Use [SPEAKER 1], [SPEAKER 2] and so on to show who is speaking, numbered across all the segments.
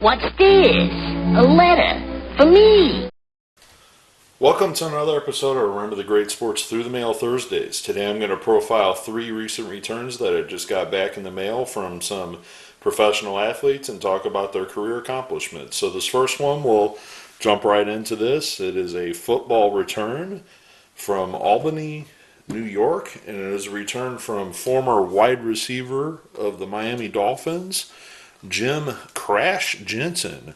[SPEAKER 1] What's this? A letter for me.
[SPEAKER 2] Welcome to another episode of Remember the Great Sports Through the Mail Thursdays. Today I'm going to profile 3 recent returns that I just got back in the mail from some professional athletes and talk about their career accomplishments. So this first one, we'll jump right into this. It is a football return from Albany, New York, and it is a return from former wide receiver of the Miami Dolphins, Jim Crash Jensen,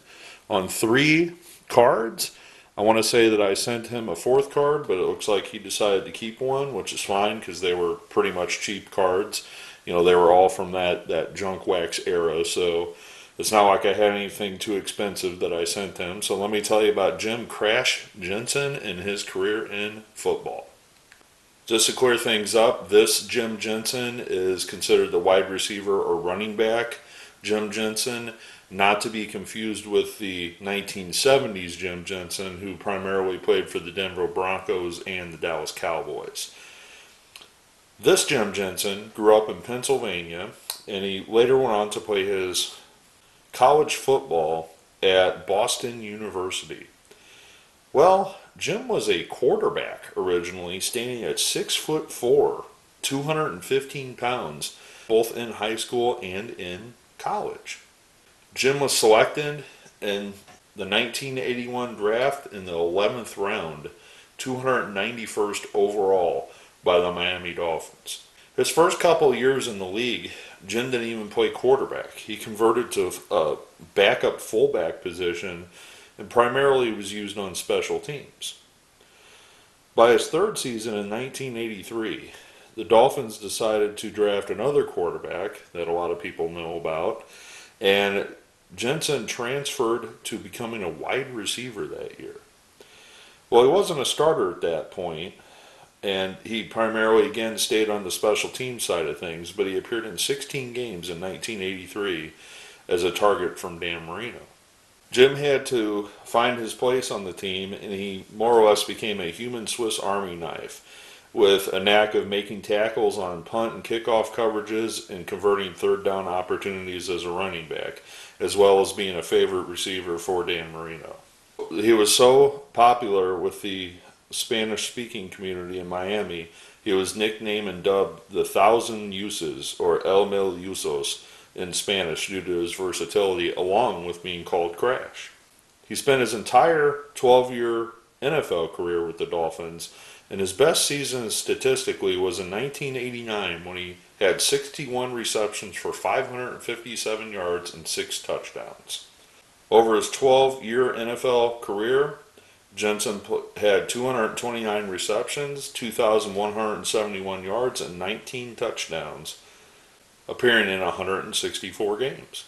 [SPEAKER 2] on 3 cards. I want to say that I sent him a 4th card, but it looks like he decided to keep one, which is fine because they were pretty much cheap cards. You know, they were all from that junk wax era, so it's not like I had anything too expensive that I sent him. So let me tell you about Jim Crash Jensen and his career in football. Just to clear things up, this Jim Jensen is considered the wide receiver or running back Jim Jensen, not to be confused with the 1970s Jim Jensen, who primarily played for the Denver Broncos and the Dallas Cowboys. This Jim Jensen grew up in Pennsylvania, and he later went on to play his college football at Boston University. Well, Jim was a quarterback originally, standing at 6'4", 215 pounds, both in high school and in college. Jim was selected in the 1981 draft in the 11th round, 291st overall by the Miami Dolphins. His first couple of years in the league, Jim didn't even play quarterback. He converted to a backup fullback position and primarily was used on special teams. By his 3rd season in 1983, the Dolphins decided to draft another quarterback that a lot of people know about, and Jensen transferred to becoming a wide receiver that year. Well, he wasn't a starter at that point, and he primarily again stayed on the special team side of things, but he appeared in 16 games in 1983 as a target from Dan Marino. Jim had to find his place on the team, and he more or less became a human Swiss Army knife, with a knack of making tackles on punt and kickoff coverages and converting 3rd down opportunities as a running back, as well as being a favorite receiver for Dan Marino. He was so popular with the Spanish-speaking community in Miami, he was nicknamed and dubbed the Thousand Uses, or El Mil Usos, in Spanish due to his versatility, along with being called Crash. He spent his entire 12-year NFL career with the Dolphins, and his best season statistically was in 1989 when he had 61 receptions for 557 yards and 6 touchdowns. Over his 12-year NFL career, Jensen had 229 receptions, 2,171 yards, and 19 touchdowns, appearing in 164 games.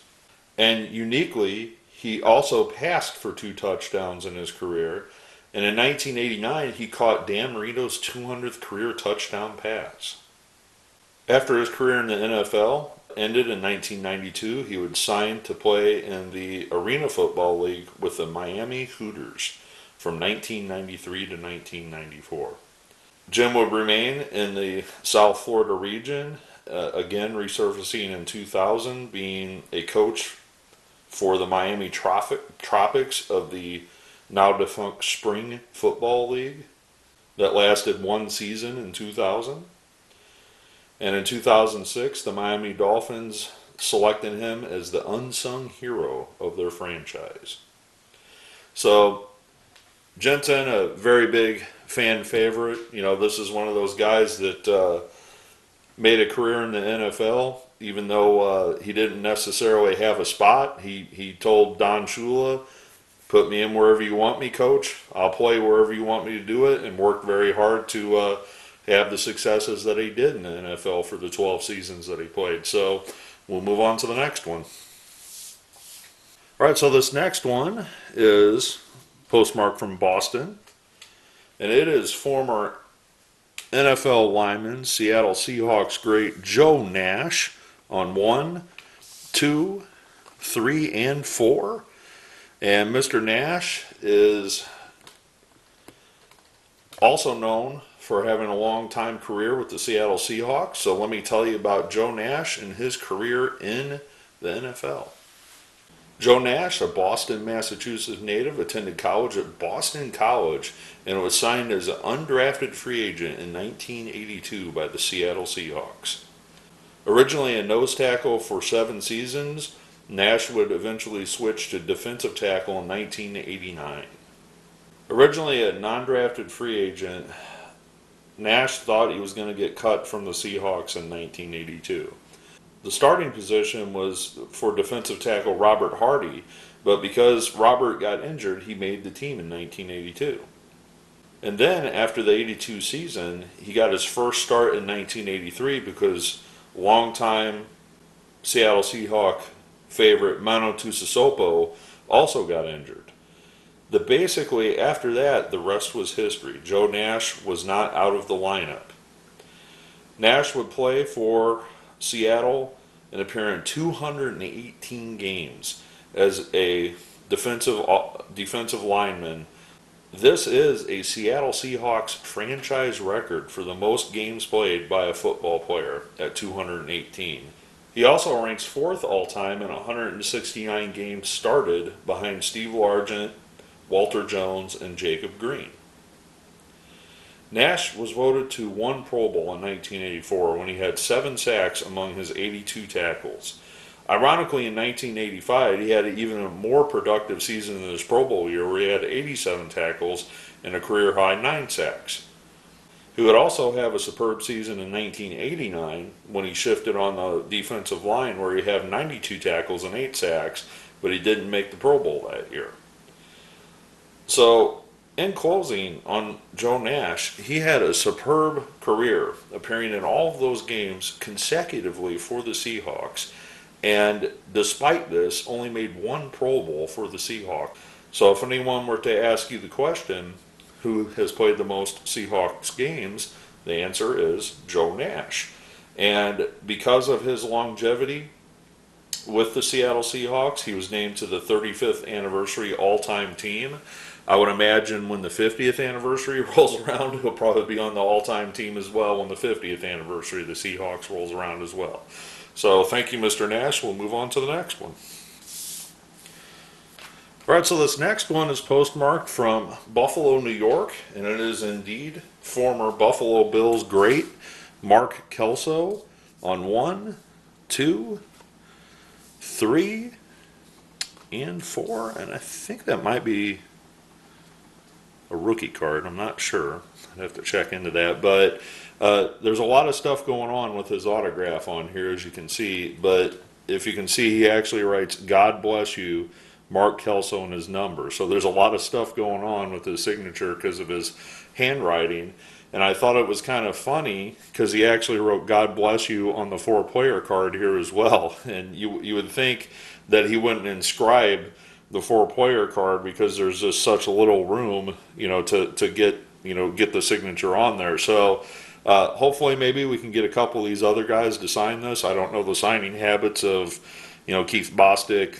[SPEAKER 2] And uniquely, he also passed for 2 touchdowns in his career, and in 1989 he caught Dan Marino's 200th career touchdown pass. After his career in the NFL ended in 1992, he would sign to play in the Arena Football League with the Miami Hooters from 1993 to 1994. Jim would remain in the South Florida region, again resurfacing in 2000, being a coach for the Miami Tropics of the now defunct Spring Football League that lasted 1 season in 2000. And in 2006, the Miami Dolphins selected him as the unsung hero of their franchise. So Jensen, a very big fan favorite. You know, this is one of those guys that made a career in the NFL, even though he didn't necessarily have a spot. He told Don Shula, "Put me in wherever you want me, coach. I'll play wherever you want me to do it," and worked very hard to have the successes that he did in the NFL for the 12 seasons that he played. So we'll move on to the next one. All right, so this next one is postmarked from Boston, and it is former NFL lineman, Seattle Seahawks great Joe Nash on 1, 2, 3, and 4. And Mr. Nash is also known for having a long-time career with the Seattle Seahawks. So let me tell you about Joe Nash and his career in the NFL. Joe Nash, a Boston, Massachusetts native, attended college at Boston College and was signed as an undrafted free agent in 1982 by the Seattle Seahawks. Originally a nose tackle for 7 seasons, Nash would eventually switch to defensive tackle in 1989. Originally a non-drafted free agent, Nash thought he was going to get cut from the Seahawks in 1982. The starting position was for defensive tackle Robert Hardy, but because Robert got injured, he made the team in 1982. And then after the 82 season, he got his first start in 1983 because longtime Seattle Seahawk favorite Mano Tuiasosopo also got injured. Basically, after that, the rest was history. Joe Nash was not out of the lineup. Nash would play for Seattle and appear in 218 games as a defensive lineman. This is a Seattle Seahawks franchise record for the most games played by a football player at 218. He also ranks 4th all-time in 169 games started behind Steve Largent, Walter Jones, and Jacob Green. Nash was voted to 1 Pro Bowl in 1984 when he had 7 sacks among his 82 tackles. Ironically, in 1985, he had even a more productive season than his Pro Bowl year where he had 87 tackles and a career-high 9 sacks. He would also have a superb season in 1989 when he shifted on the defensive line where he had 92 tackles and 8 sacks, but he didn't make the Pro Bowl that year. So, in closing on Joe Nash, he had a superb career, appearing in all of those games consecutively for the Seahawks, and despite this, only made 1 Pro Bowl for the Seahawks. So if anyone were to ask you the question, who has played the most Seahawks games, the answer is Joe Nash. And because of his longevity with the Seattle Seahawks, he was named to the 35th anniversary all-time team. I would imagine when the 50th anniversary rolls around, he'll probably be on the all-time team as well when the 50th anniversary of the Seahawks rolls around as well. So thank you, Mr. Nash. We'll move on to the next one. All right, so this next one is postmarked from Buffalo, New York, and it is indeed former Buffalo Bills great Mark Kelso on 1, 2, 3, and 4, and I think that might be a rookie card. I'm not sure. I'd have to check into that, but there's a lot of stuff going on with his autograph on here, as you can see, but if you can see, he actually writes, "God bless you, Mark Kelso," and his number. So there's a lot of stuff going on with his signature because of his handwriting, and I thought it was kind of funny because he actually wrote "God bless you" on the 4-player card here as well, and you would think that he wouldn't inscribe the 4-player card because there's just such a little room, to get the signature on there. So hopefully maybe we can get a couple of these other guys to sign this. I don't know the signing habits of, Keith Bostic,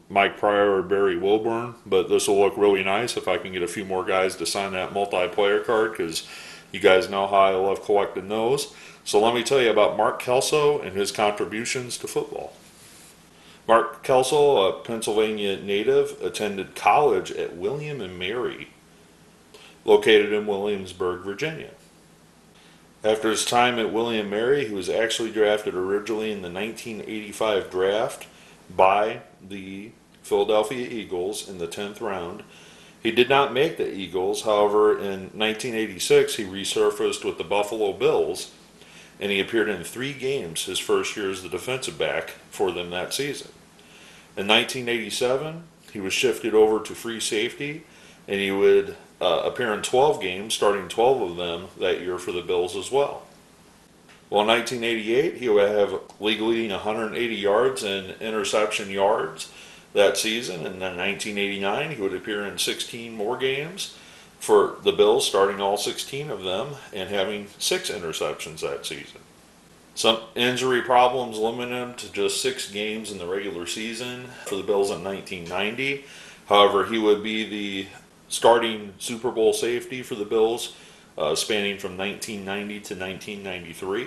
[SPEAKER 2] Mike Pryor, or Barry Wilburn, but this will look really nice if I can get a few more guys to sign that multiplayer card, because you guys know how I love collecting those. So let me tell you about Mark Kelso and his contributions to football. Mark Kelso, a Pennsylvania native, attended college at William and Mary, located in Williamsburg, Virginia. After his time at William and Mary, he was actually drafted originally in the 1985 draft by the Philadelphia Eagles in the 10th round. He did not make the Eagles. However, in 1986, he resurfaced with the Buffalo Bills, and he appeared in 3 games his first year as the defensive back for them that season. In 1987, he was shifted over to free safety, and he would appear in 12 games, starting 12 of them that year for the Bills as well. Well, in 1988, he would have league leading 180 yards and interception yards that season, and then in 1989, he would appear in 16 more games for the Bills, starting all 16 of them and having 6 interceptions that season. Some injury problems limited him to just 6 games in the regular season for the Bills in 1990. However, he would be the starting Super Bowl safety for the Bills, spanning from 1990 to 1993.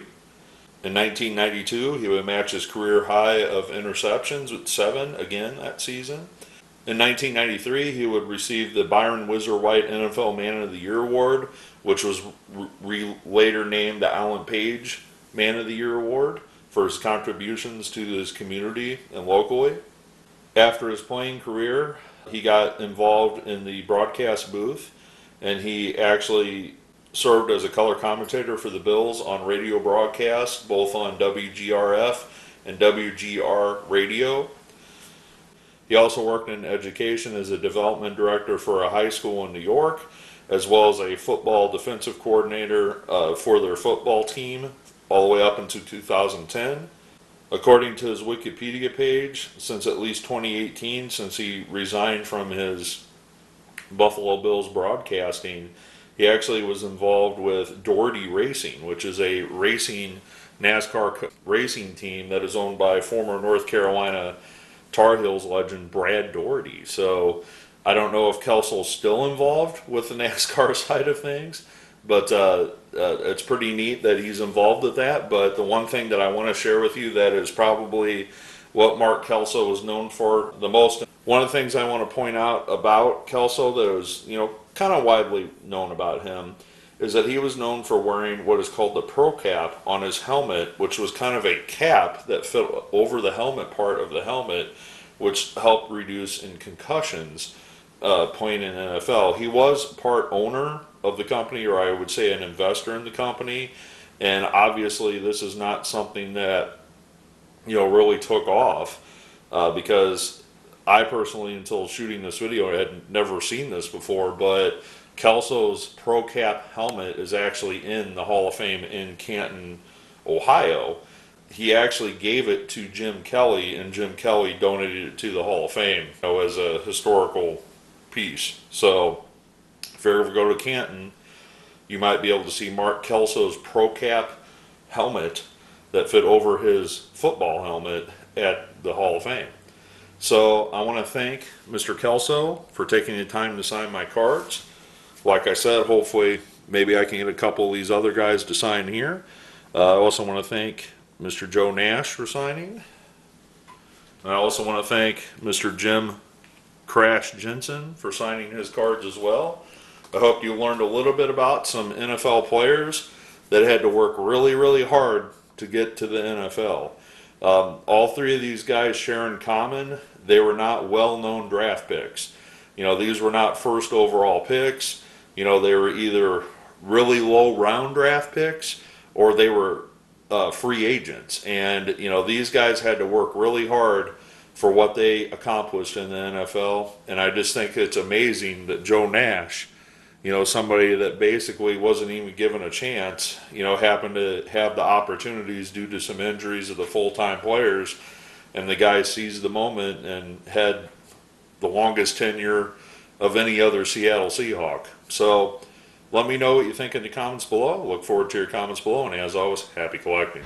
[SPEAKER 2] In 1992, he would match his career high of interceptions with 7 again that season. In 1993, he would receive the Byron Whizzer White NFL Man of the Year award, which was later named the Alan Page Man of the Year award for his contributions to his community and locally. After his playing career, he got involved in the broadcast booth, and he actually served as a color commentator for the Bills on radio broadcasts, both on WGRF and WGR radio. He also worked in education as a development director for a high school in New York, as well as a football defensive coordinator for their football team all the way up into 2010. According to his Wikipedia page, since at least 2018, since he resigned from his Buffalo Bills broadcasting, he actually was involved with Doherty Racing, which is a racing NASCAR racing team that is owned by former North Carolina Tar Heels legend Brad Doherty. So I don't know if Kelso's still involved with the NASCAR side of things, but it's pretty neat that he's involved with that. But the one thing that I want to share with you that is probably what Mark Kelso was known for the most. One of the things I want to point out about Kelso that was, kind of widely known about him is that he was known for wearing what is called the Pro Cap on his helmet, which was kind of a cap that fit over the helmet part of the helmet, which helped reduce in concussions playing in NFL. He was part owner of the company, or I would say an investor in the company, and obviously this is not something that really took off because I personally, until shooting this video, had never seen this before, but Kelso's Pro Cap helmet is actually in the Hall of Fame in Canton, Ohio. He actually gave it to Jim Kelly, and Jim Kelly donated it to the Hall of Fame as a historical piece. So if you ever go to Canton, you might be able to see Mark Kelso's Pro Cap helmet that fit over his football helmet at the Hall of Fame. So I want to thank Mr. Kelso for taking the time to sign my cards. Like I said, hopefully maybe I can get a couple of these other guys to sign here. I also want to thank Mr. Joe Nash for signing. I also want to thank Mr. Jim Crash Jensen for signing his cards as well. I hope you learned a little bit about some NFL players that had to work really, really hard to get to the NFL. All three of these guys share in common, they were not well-known draft picks. These were not first overall picks. They were either really low round draft picks or they were free agents. And, these guys had to work really hard for what they accomplished in the NFL. And I just think it's amazing that Joe Nash, somebody that basically wasn't even given a chance, happened to have the opportunities due to some injuries of the full-time players, and the guy seized the moment and had the longest tenure of any other Seattle Seahawk. So let me know what you think in the comments below. Look forward to your comments below, and as always, happy collecting.